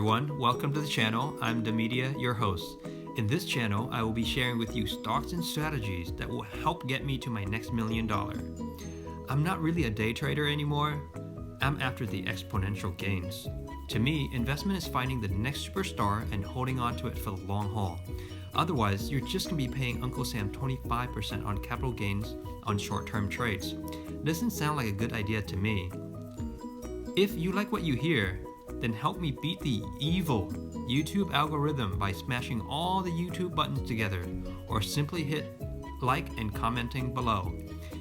everyone, welcome to the channel. I'm Demedia, your host. In this channel, I will be sharing with you stocks and strategies that will help get me to my next $1 million. I'm not really a day trader anymore. I'm after the exponential gains. To me, investment is finding the next superstar and holding on to it for the long haul. Otherwise, you're just going to be paying Uncle Sam 25% on capital gains on short-term trades. Doesn't sound like a good idea to me. If you like what you hear, then help me beat the evil YouTube algorithm by smashing all the YouTube buttons together, or simply hit like and commenting below.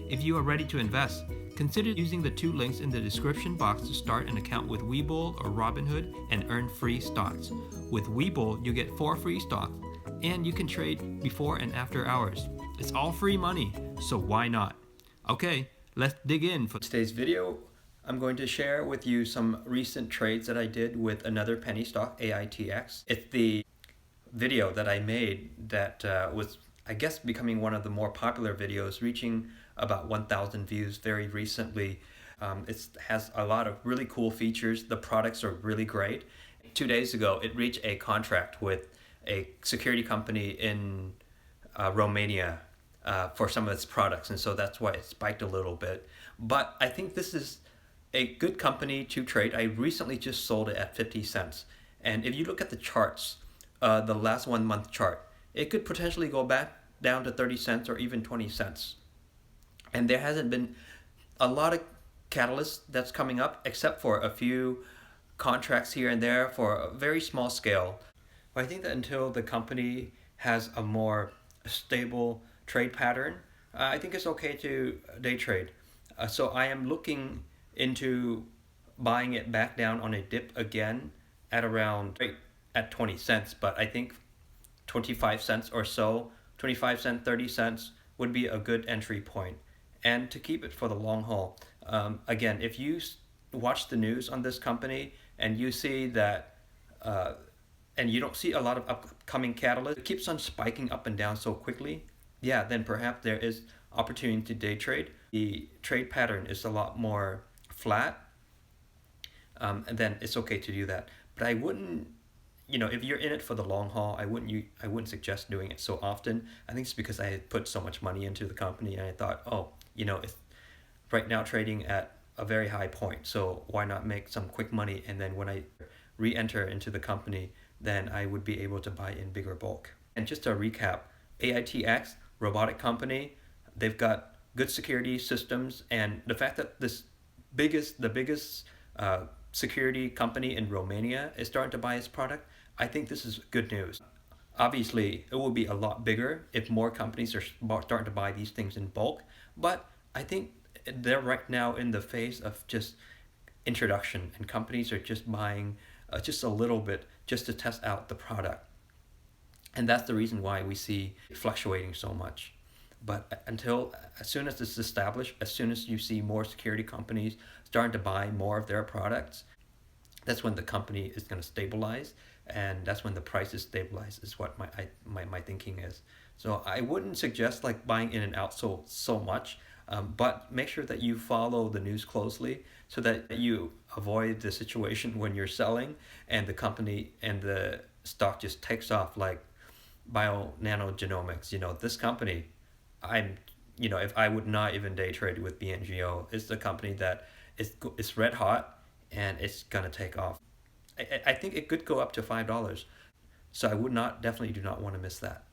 If you are ready to invest, consider using the 2 links in the description box to start an account with Webull or Robinhood and earn free stocks. With Webull, you get 4 free stocks, and you can trade before and after hours. It's all free money, so why not? Okay, let's dig in. For today's video, I'm going to share with you some recent trades that I did with another penny stock, AITX. It's the video that I made that was, I guess, becoming one of the more popular videos, reaching about 1,000 views very recently. It has a lot of really cool features. The products are really great. 2 days ago, it reached a contract with a security company in Romania for some of its products, and so that's why it spiked a little bit. But I think this is a good company to trade. I recently just sold it at 50 cents. And if you look at the charts, the last 1 month chart, it could potentially go back down to 30 cents or even 20 cents. And there hasn't been a lot of catalysts that's coming up, except for a few contracts here and there for a very small scale. But I think that until the company has a more stable trade pattern, I think it's okay to day trade. So I am looking into buying it back down on a dip again at around at 20 cents, but I think 25 cents or so, 25 cents, 30 cents would be a good entry point, and to keep it for the long haul. Again, if you watch the news on this company and you see that and you don't see a lot of upcoming catalysts, it keeps on spiking up and down so quickly, yeah, then perhaps there is opportunity to day trade. The trade pattern is a lot more flat, and then it's okay to do that. But I wouldn't, if you're in it for the long haul, I wouldn't suggest doing it so often. I think it's because I had put so much money into the company, and I thought, it's right now trading at a very high point, so why not make some quick money, and then when I re-enter into the company, then I would be able to buy in bigger bulk. And just to recap, AITX, robotic company, they've got good security systems, and the fact that the biggest security company in Romania is starting to buy its product, I think this is good news. Obviously, it will be a lot bigger if more companies are starting to buy these things in bulk, but I think they're right now in the phase of just introduction, and companies are just buying just a little bit just to test out the product. And that's the reason why we see it fluctuating so much. But as soon as it's established, as soon as you see more security companies starting to buy more of their products, that's when the company is going to stabilize, and that's when the prices stabilize, is what my thinking is. So I wouldn't suggest like buying in and out so much, but make sure that you follow the news closely so that you avoid the situation when you're selling and the company and the stock just takes off, like Bio-Nanogenomics. This company, if I would not even day trade with BNGO, it's the company that is red hot and it's gonna take off. I think it could go up to $5, so I definitely do not want to miss that.